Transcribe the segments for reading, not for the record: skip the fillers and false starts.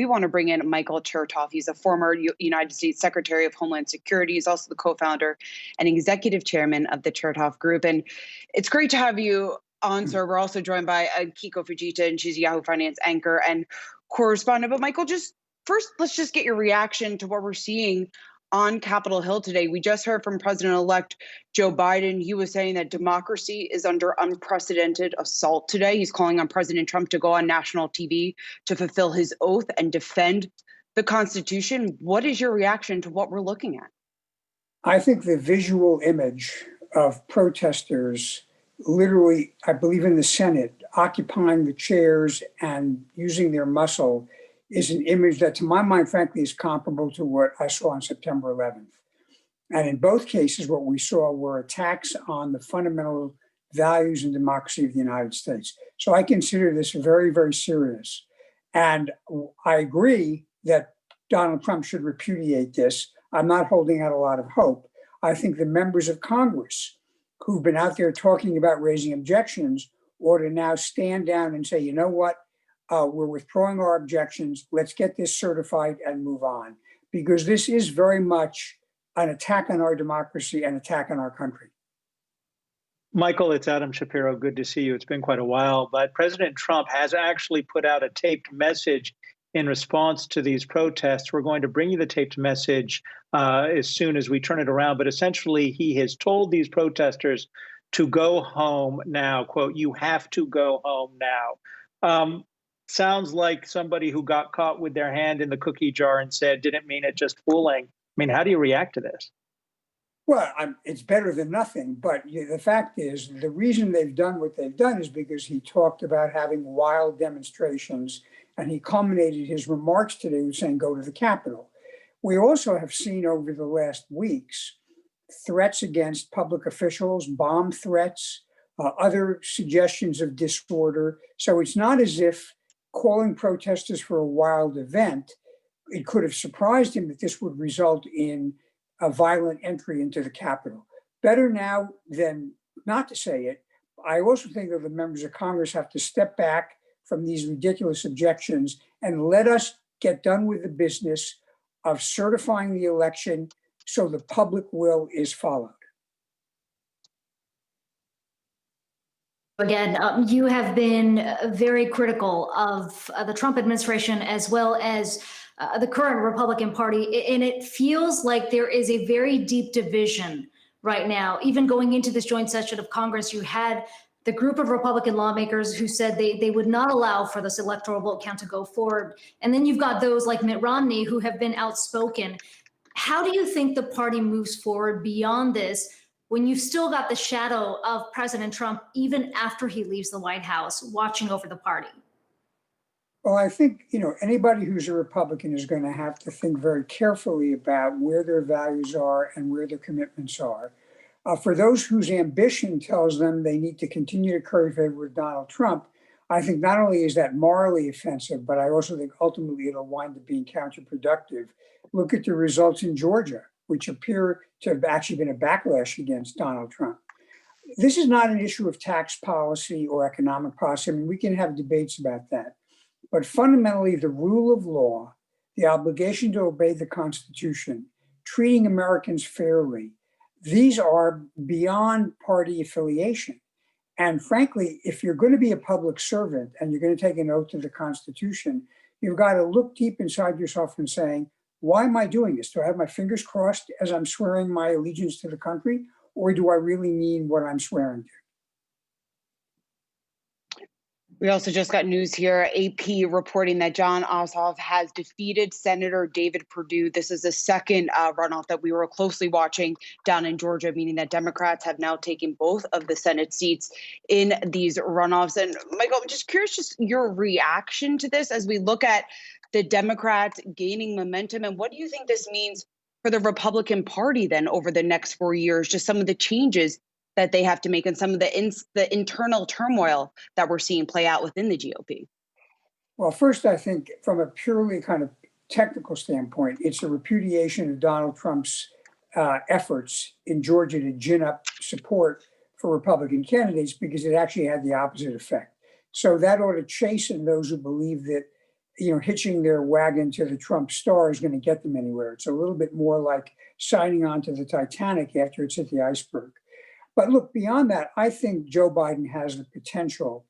we want to bring in Michael Chertoff. He's a former United States Secretary of Homeland Security. He's also the co-founder and executive chairman of the Chertoff Group. And it's great to have you on, sir. We're also joined by Kiko Fujita, and she's a Yahoo Finance anchor and correspondent. But Michael, just first, let's just get your reaction to what we're seeing on Capitol Hill today. We just heard from President-elect Joe Biden. He was saying that democracy is under unprecedented assault today. He's calling on President Trump to go on national TV to fulfill his oath and defend the Constitution. What is your reaction to what we're looking at? I think the visual image of protesters literally, I believe in the Senate, occupying the chairs and using their muscle is an image that, to my mind, frankly, is comparable to what I saw on September 11th. And in both cases, what we saw were attacks on the fundamental values and democracy of the United States. So I consider this very, very serious. And I agree that Donald Trump should repudiate this. I'm not holding out a lot of hope. I think the members of Congress who've been out there talking about raising objections ought to now stand down and say, you know what? We're withdrawing our objections. Let's get this certified and move on, because this is very much an attack on our democracy, an attack on our country. Michael, it's Adam Shapiro. Good to see you. It's been quite a while, but President Trump has actually put out a taped message in response to these protests. We're going to bring you the taped message as soon as we turn it around. But essentially, he has told these protesters to go home now. Quote, "You have to go home now." Sounds like somebody who got caught with their hand in the cookie jar and said, didn't mean it, just fooling. I mean, how do you react to this? Well, it's better than nothing. But the fact is, the reason they've done what they've done is because he talked about having wild demonstrations, and he culminated his remarks today with saying, go to the Capitol. We also have seen over the last weeks threats against public officials, bomb threats, other suggestions of disorder. So it's not as if calling protesters for a wild event, it could have surprised him that this would result in a violent entry into the Capitol. Better now than not to say it. I also think that the members of Congress have to step back from these ridiculous objections and let us get done with the business of certifying the election so the public will is followed. Again, you have been very critical of the Trump administration as well as the current Republican Party. And it feels like there is a very deep division right now. Even going into this joint session of Congress, you had the group of Republican lawmakers who said they would not allow for this electoral vote count to go forward. And then you've got those like Mitt Romney who have been outspoken. How do you think the party moves forward beyond this, when you've still got the shadow of President Trump, even after he leaves the White House, watching over the party? Well, I think, anybody who's a Republican is going to have to think very carefully about where their values are and where their commitments are. For those whose ambition tells them they need to continue to curry favor with Donald Trump, I think not only is that morally offensive, but I also think ultimately it'll wind up being counterproductive. Look at the results in Georgia, which appear to have actually been a backlash against Donald Trump. This is not an issue of tax policy or economic policy. I mean, we can have debates about that. But fundamentally, the rule of law, the obligation to obey the Constitution, treating Americans fairly, these are beyond party affiliation. And frankly, if you're going to be a public servant and you're going to take an oath to the Constitution, you've got to look deep inside yourself and saying, why am I doing this? Do I have my fingers crossed as I'm swearing my allegiance to the country, or do I really mean what I'm swearing to? We also just got news here, AP reporting that Jon Ossoff has defeated Senator David Perdue. This is the second runoff that we were closely watching down in Georgia, meaning that Democrats have now taken both of the Senate seats in these runoffs. And Michael, I'm just curious, just your reaction to this as we look at the Democrats gaining momentum. And what do you think this means for the Republican Party then over the next 4 years, just some of the changes that they have to make and some of the internal turmoil that we're seeing play out within the GOP? Well, first, I think from a purely kind of technical standpoint, it's a repudiation of Donald Trump's efforts in Georgia to gin up support for Republican candidates, because it actually had the opposite effect. So that ought to chasten those who believe that hitching their wagon to the Trump star is going to get them anywhere. It's a little bit more like signing on to the Titanic after it's hit the iceberg. But look, beyond that, I think Joe Biden has the potential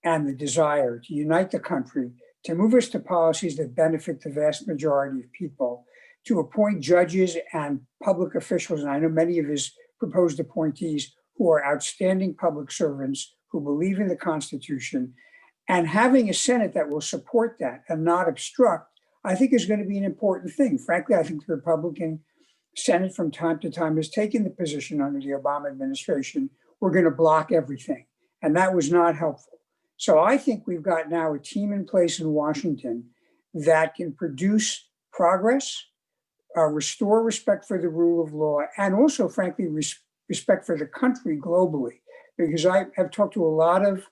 and the desire to unite the country, to move us to policies that benefit the vast majority of people, to appoint judges and public officials. And I know many of his proposed appointees who are outstanding public servants who believe in the Constitution. And having a Senate that will support that and not obstruct, I think is going to be an important thing. Frankly, I think the Republican Senate from time to time has taken the position under the Obama administration, we're going to block everything. And that was not helpful. So I think we've got now a team in place in Washington that can produce progress, restore respect for the rule of law, and also, frankly, respect for the country globally. Because I have talked to a lot of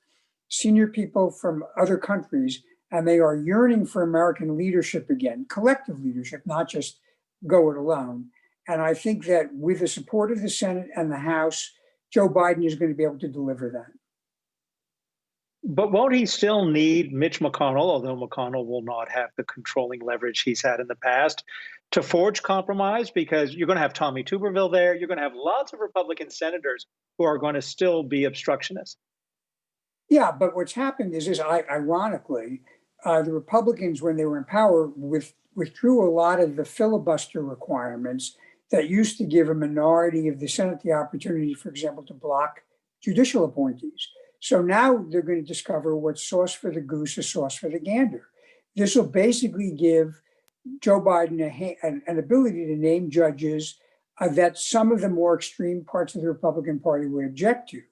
senior people from other countries, and they are yearning for American leadership again, collective leadership, not just go it alone. And I think that with the support of the Senate and the House, Joe Biden is going to be able to deliver that. But won't he still need Mitch McConnell, although McConnell will not have the controlling leverage he's had in the past, to forge compromise? Because you're going to have Tommy Tuberville there. You're going to have lots of Republican senators who are going to still be obstructionists. Yeah, but what's happened is ironically, the Republicans, when they were in power, withdrew a lot of the filibuster requirements that used to give a minority of the Senate the opportunity, for example, to block judicial appointees. So now they're going to discover what's sauce for the goose is sauce for the gander. This will basically give Joe Biden an ability to name judges that some of the more extreme parts of the Republican Party would object to.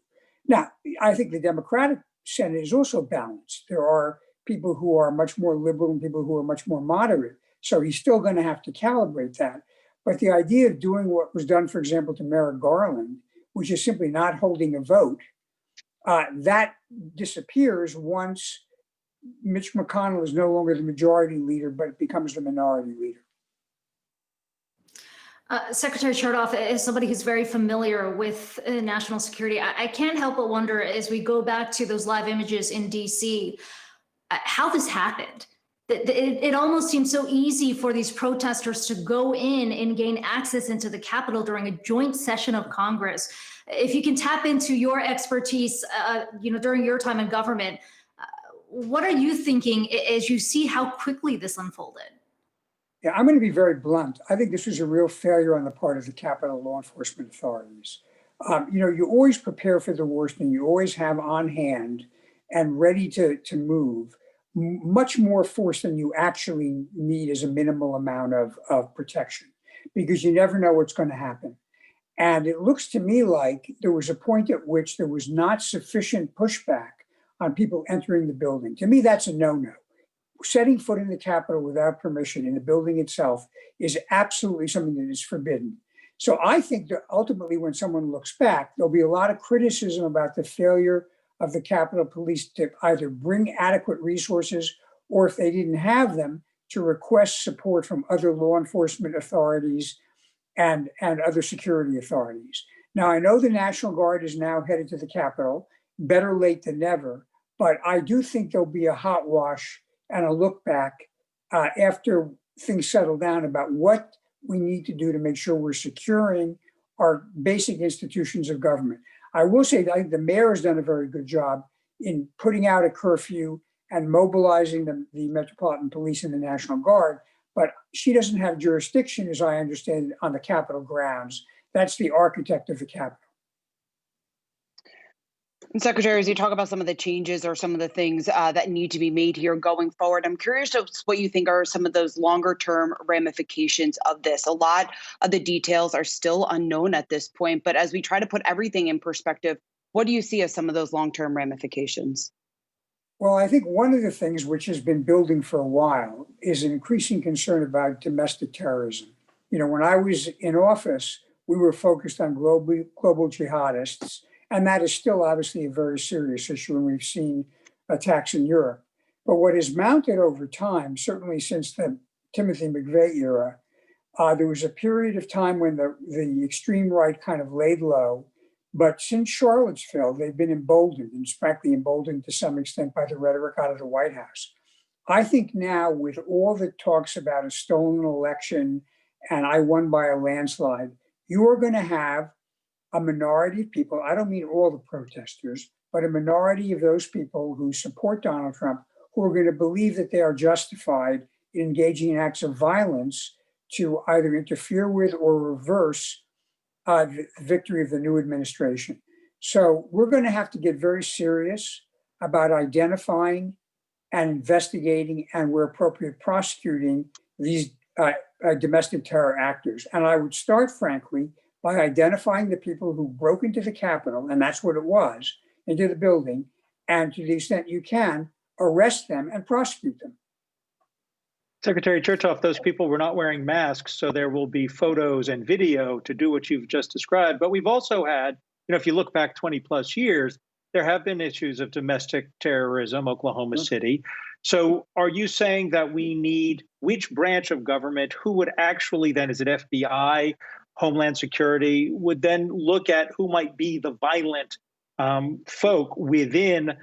Now, I think the Democratic Senate is also balanced. There are people who are much more liberal and people who are much more moderate. So he's still going to have to calibrate that. But the idea of doing what was done, for example, to Merrick Garland, which is simply not holding a vote, that disappears once Mitch McConnell is no longer the majority leader, but becomes the minority leader. Secretary Chertoff, as somebody who's very familiar with national security, I can't help but wonder, as we go back to those live images in DC, how this happened. It almost seems so easy for these protesters to go in and gain access into the Capitol during a joint session of Congress. If you can tap into your expertise, during your time in government, what are you thinking as you see how quickly this unfolded? Yeah, I'm going to be very blunt. I think this was a real failure on the part of the Capitol law enforcement authorities. You always prepare for the worst, and you always have on hand and ready to move much more force than you actually need as a minimal amount of protection, because you never know what's going to happen. And it looks to me like there was a point at which there was not sufficient pushback on people entering the building. To me, that's a no-no. Setting foot in the Capitol without permission in the building itself is absolutely something that is forbidden. So I think that ultimately, when someone looks back, there'll be a lot of criticism about the failure of the Capitol Police to either bring adequate resources, or if they didn't have them, to request support from other law enforcement authorities and other security authorities. Now, I know the National Guard is now headed to the Capitol, better late than never, but I do think there'll be a hot wash and a look back after things settle down about what we need to do to make sure we're securing our basic institutions of government. I will say that I think the mayor has done a very good job in putting out a curfew and mobilizing the Metropolitan Police and the National Guard, but she doesn't have jurisdiction, as I understand it, on the Capitol grounds. That's the architect of the Capitol. And Secretary, as you talk about some of the changes or some of the things that need to be made here going forward, I'm curious what you think are some of those longer term ramifications of this. A lot of the details are still unknown at this point, but as we try to put everything in perspective, what do you see as some of those long term ramifications? Well, I think one of the things which has been building for a while is an increasing concern about domestic terrorism. When I was in office, we were focused on global jihadists. And that is still obviously a very serious issue, and we've seen attacks in Europe. But what has mounted over time, certainly since the Timothy McVeigh era, there was a period of time when the extreme right kind of laid low. But since Charlottesville, they've been emboldened, and frankly emboldened to some extent by the rhetoric out of the White House. I think now, with all the talks about a stolen election and I won by a landslide, you are going to have a minority of people. I don't mean all the protesters, but a minority of those people who support Donald Trump who are going to believe that they are justified in engaging in acts of violence to either interfere with or reverse the victory of the new administration. So we're going to have to get very serious about identifying and investigating and, where appropriate, prosecuting these domestic terror actors. And I would start, frankly, by identifying the people who broke into the Capitol, and that's what it was, into the building, and to the extent you can, arrest them and prosecute them. Secretary Chertoff, those people were not wearing masks, so there will be photos and video to do what you've just described. But we've also had, if you look back 20 plus years, there have been issues of domestic terrorism, Oklahoma City. So are you saying that we need which branch of government, who would actually then, is it FBI, Homeland Security, would then look at who might be the violent folk within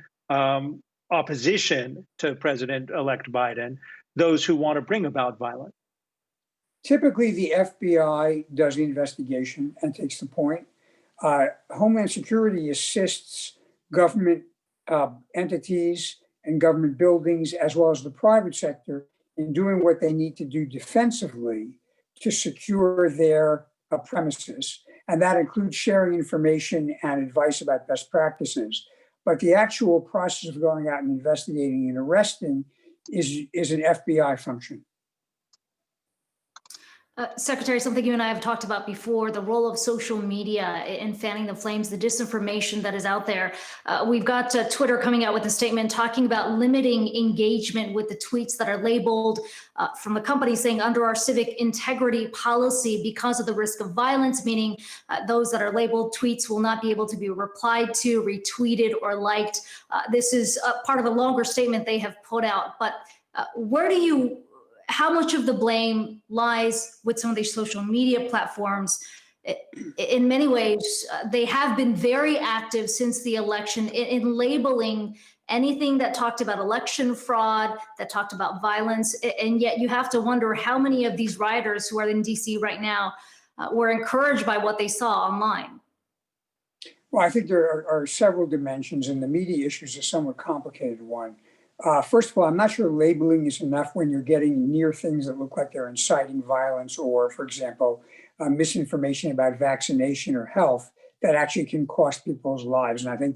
opposition to President-elect Biden, those who want to bring about violence? Typically, the FBI does the investigation and takes the point. Homeland Security assists government entities and government buildings, as well as the private sector, in doing what they need to do defensively to secure their premises. And that includes sharing information and advice about best practices. But the actual process of going out and investigating and arresting is an FBI function. Secretary, something you and I have talked about before, the role of social media in fanning the flames, the disinformation that is out there. We've got Twitter coming out with a statement talking about limiting engagement with the tweets that are labeled from the company, saying under our civic integrity policy, because of the risk of violence, meaning those that are labeled tweets will not be able to be replied to, retweeted, or liked. This is part of a longer statement they have put out. But how much of the blame lies with some of these social media platforms? In many ways, they have been very active since the election in labeling anything that talked about election fraud, that talked about violence. And yet you have to wonder how many of these rioters who are in DC right now were encouraged by what they saw online. Well, I think there are several dimensions, and the media issue is a somewhat complicated one. First of all, I'm not sure labeling is enough when you're getting near things that look like they're inciting violence or, for example, misinformation about vaccination or health that actually can cost people's lives. And I think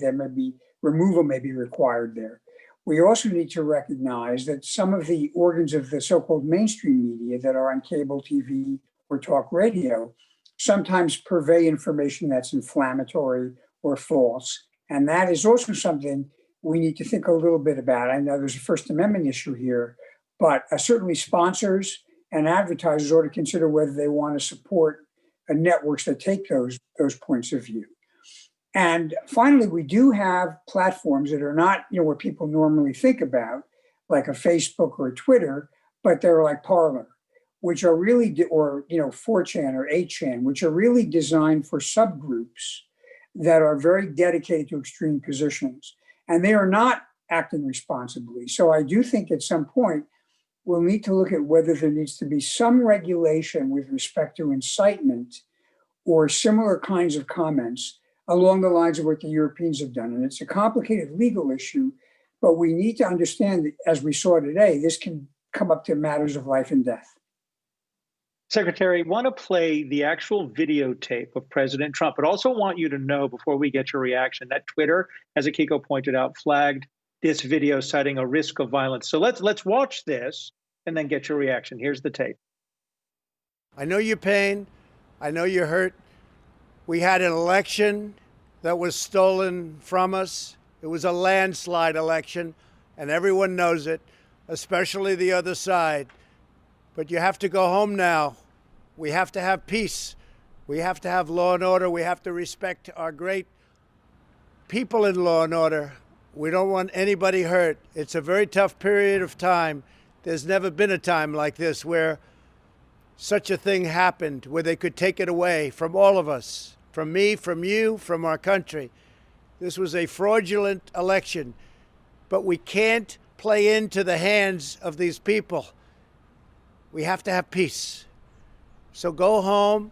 removal may be required there. We also need to recognize that some of the organs of the so-called mainstream media that are on cable TV or talk radio sometimes purvey information that's inflammatory or false. And that is also something we need to think a little bit about. I know there's a First Amendment issue here, but certainly sponsors and advertisers ought to consider whether they want to support networks that take those points of view. And finally, we do have platforms that are not, what people normally think about, like a Facebook or a Twitter, but they're like Parler, which are really, or 4chan or 8chan, which are really designed for subgroups that are very dedicated to extreme positions. And they are not acting responsibly. So I do think at some point, we'll need to look at whether there needs to be some regulation with respect to incitement or similar kinds of comments along the lines of what the Europeans have done. And it's a complicated legal issue, but we need to understand that, as we saw today, this can come up to matters of life and death. Secretary, want to play the actual videotape of President Trump, but also want you to know, before we get your reaction, that Twitter, as Akiko pointed out, flagged this video citing a risk of violence. So let's watch this and then get your reaction. Here's the tape. I know your pain. I know you're hurt. We had an election that was stolen from us. It was a landslide election, and everyone knows it, especially the other side. But you have to go home now. We have to have peace. We have to have law and order. We have to respect our great people in law and order. We don't want anybody hurt. It's a very tough period of time. There's never been a time like this where such a thing happened, where they could take it away from all of us, from me, from you, from our country. This was a fraudulent election, but we can't play into the hands of these people. We have to have peace. So go home.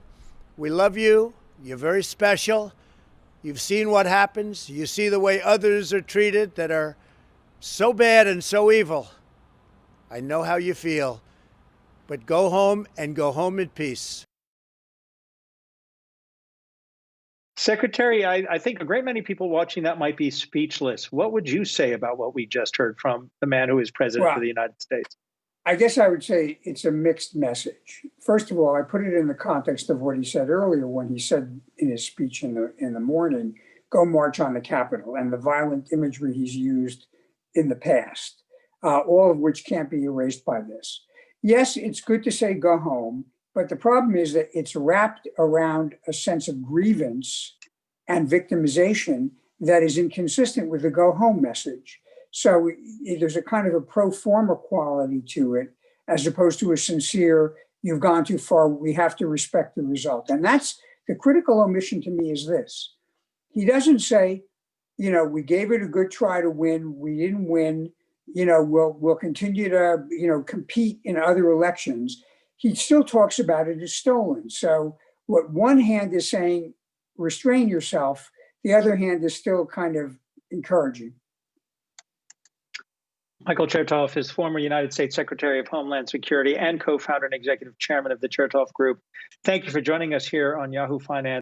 We love you. You're very special. You've seen what happens. You see the way others are treated that are so bad and so evil. I know how you feel. But go home and go home in peace. Secretary, I think a great many people watching that might be speechless. What would you say about what we just heard from the man who is president Well, of the United States? I guess I would say it's a mixed message. First of all, I put it in the context of what he said earlier when he said in his speech in the morning, "Go march on the Capitol," and the violent imagery he's used in the past, all of which can't be erased by this. Yes, it's good to say go home, but the problem is that it's wrapped around a sense of grievance and victimization that is inconsistent with the go home message. So there's a kind of a pro forma quality to it, as opposed to a sincere, you've gone too far, we have to respect the result. And that's the critical omission to me is this. He doesn't say, we gave it a good try to win, we didn't win, we'll continue to, compete in other elections. He still talks about it as stolen. So what one hand is saying, restrain yourself, the other hand is still kind of encouraging. Michael Chertoff is former United States Secretary of Homeland Security and co-founder and executive chairman of the Chertoff Group. Thank you for joining us here on Yahoo Finance.